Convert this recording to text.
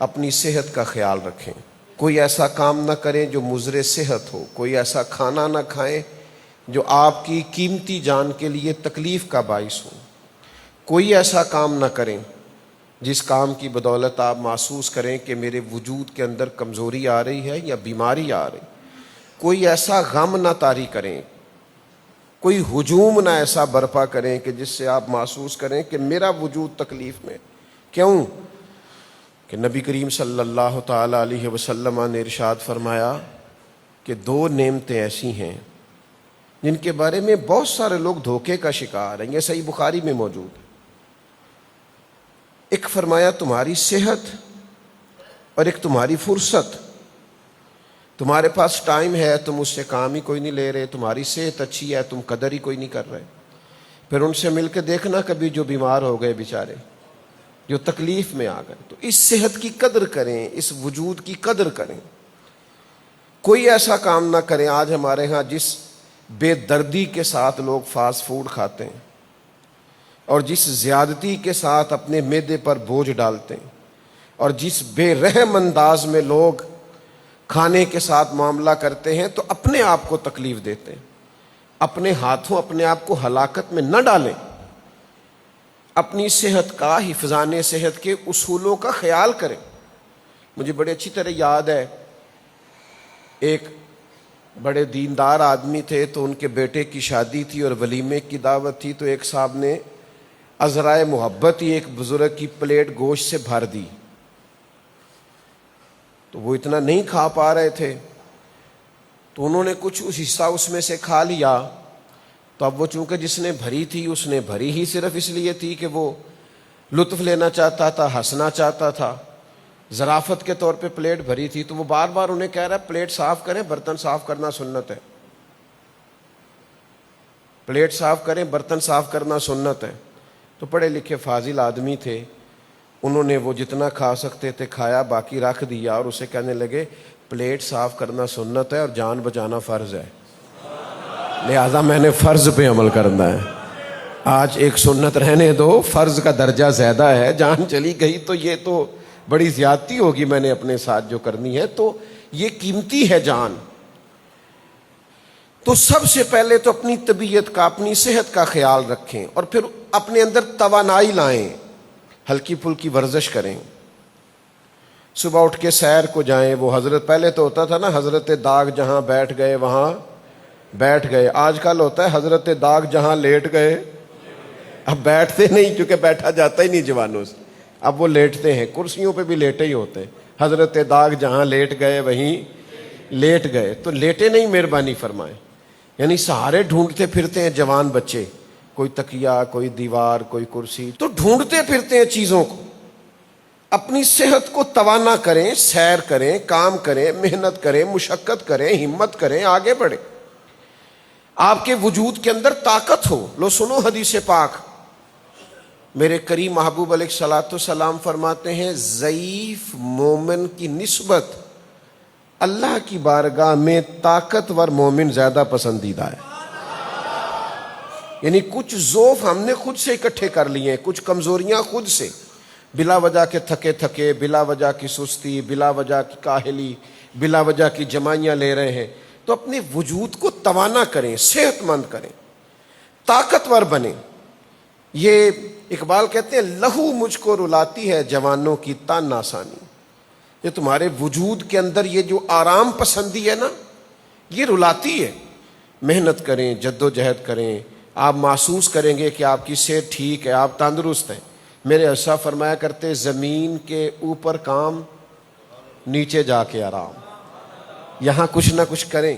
اپنی صحت کا خیال رکھیں. کوئی ایسا کام نہ کریں جو مضر صحت ہو. کوئی ایسا کھانا نہ کھائیں جو آپ کی قیمتی جان کے لیے تکلیف کا باعث ہو. کوئی ایسا کام نہ کریں جس کام کی بدولت آپ محسوس کریں کہ میرے وجود کے اندر کمزوری آ رہی ہے یا بیماری آ رہی. کوئی ایسا غم نہ طاری کریں, کوئی ہجوم نہ ایسا برپا کریں کہ جس سے آپ محسوس کریں کہ میرا وجود تکلیف میں. کیوں کہ نبی کریم صلی اللہ تعالی علیہ وسلم نے ارشاد فرمایا کہ دو نعمتیں ایسی ہیں جن کے بارے میں بہت سارے لوگ دھوکے کا شکار ہیں. یہ صحیح بخاری میں موجود ہے. ایک فرمایا تمہاری صحت اور ایک تمہاری فرصت. تمہارے پاس ٹائم ہے, تم اس سے کام ہی کوئی نہیں لے رہے. تمہاری صحت اچھی ہے, تم قدر ہی کوئی نہیں کر رہے. پھر ان سے مل کے دیکھنا کبھی جو بیمار ہو گئے بیچارے, جو تکلیف میں آ گئے. تو اس صحت کی قدر کریں, اس وجود کی قدر کریں. کوئی ایسا کام نہ کریں. آج ہمارے ہاں جس بے دردی کے ساتھ لوگ فاسٹ فوڈ کھاتے ہیں اور جس زیادتی کے ساتھ اپنے معدے پر بوجھ ڈالتے ہیں اور جس بے رحم انداز میں لوگ کھانے کے ساتھ معاملہ کرتے ہیں, تو اپنے آپ کو تکلیف دیتے ہیں. اپنے ہاتھوں اپنے آپ کو ہلاکت میں نہ ڈالیں. اپنی صحت کا, حفظان صحت کے اصولوں کا خیال کریں. مجھے بڑے اچھی طرح یاد ہے, ایک بڑے دیندار آدمی تھے, تو ان کے بیٹے کی شادی تھی اور ولیمے کی دعوت تھی. تو ایک صاحب نے عذرائے محبت ہی ایک بزرگ کی پلیٹ گوشت سے بھر دی. تو وہ اتنا نہیں کھا پا رہے تھے, تو انہوں نے کچھ حصہ اس میں سے کھا لیا. تو اب وہ چونکہ جس نے بھری تھی اس نے بھری ہی صرف اس لیے تھی کہ وہ لطف لینا چاہتا تھا, ہنسنا چاہتا تھا, ظرافت کے طور پہ پلیٹ بھری تھی. تو وہ بار بار انہیں کہہ رہا ہے پلیٹ صاف کریں, برتن صاف کرنا سنت ہے. پلیٹ صاف کریں, برتن صاف کرنا سنت ہے. تو پڑھے لکھے فاضل آدمی تھے, انہوں نے وہ جتنا کھا سکتے تھے کھایا, باقی رکھ دیا اور اسے کہنے لگے پلیٹ صاف کرنا سنت ہے اور جان بچانا فرض ہے, لہذا میں نے فرض پہ عمل کرنا ہے. آج ایک سنت رہنے دو, فرض کا درجہ زیادہ ہے. جان چلی گئی تو یہ تو بڑی زیادتی ہوگی میں نے اپنے ساتھ جو کرنی ہے. تو یہ قیمتی ہے جان. تو سب سے پہلے تو اپنی طبیعت کا, اپنی صحت کا خیال رکھیں اور پھر اپنے اندر توانائی لائیں. ہلکی پھلکی ورزش کریں, صبح اٹھ کے سیر کو جائیں. وہ حضرت پہلے تو ہوتا تھا نا, حضرت داغ جہاں بیٹھ گئے وہاں بیٹھ گئے. آج کل ہوتا ہے حضرت داغ جہاں لیٹ گئے. اب بیٹھتے نہیں, کیونکہ بیٹھا جاتا ہی نہیں جوانوں سے. اب وہ لیٹتے ہیں, کرسیوں پہ بھی لیٹے ہی ہوتے ہیں. حضرت داغ جہاں لیٹ گئے وہیں لیٹ گئے. تو لیٹے نہیں, مہربانی فرمائیں. یعنی سہارے ڈھونڈتے پھرتے ہیں جوان بچے, کوئی تکیہ, کوئی دیوار, کوئی کرسی, تو ڈھونڈتے پھرتے ہیں چیزوں کو. اپنی صحت کو توانا کریں, سیر کریں, کام کریں, محنت کریں, مشقت کریں, ہمت کریں, آگے بڑھیں. آپ کے وجود کے اندر طاقت ہو. لو سنو حدیث پاک. میرے کریم محبوب علیہ الصلوۃ والسلام فرماتے ہیں ضعیف مومن کی نسبت اللہ کی بارگاہ میں طاقتور مومن زیادہ پسندیدہ ہے. یعنی کچھ ضعف ہم نے خود سے اکٹھے کر لیے ہیں, کچھ کمزوریاں خود سے, بلا وجہ کے تھکے, بلا وجہ کی سستی, بلا وجہ کی کاہلی, بلا وجہ کی جمائیاں لے رہے ہیں. تو اپنے وجود کو توانا کریں, صحت مند کریں, طاقتور بنیں. یہ اقبال کہتے ہیں لہو مجھ کو رلاتی ہے جوانوں کی تان آسانی. یہ تمہارے وجود کے اندر یہ جو آرام پسندی ہے نا, یہ رلاتی ہے. محنت کریں, جد و جہد کریں, آپ محسوس کریں گے کہ آپ کی صحت ٹھیک ہے, آپ تندرست ہیں. میرے اسا فرمایا کرتے زمین کے اوپر کام, نیچے جا کے آرام. یہاں کچھ نہ کچھ کریں.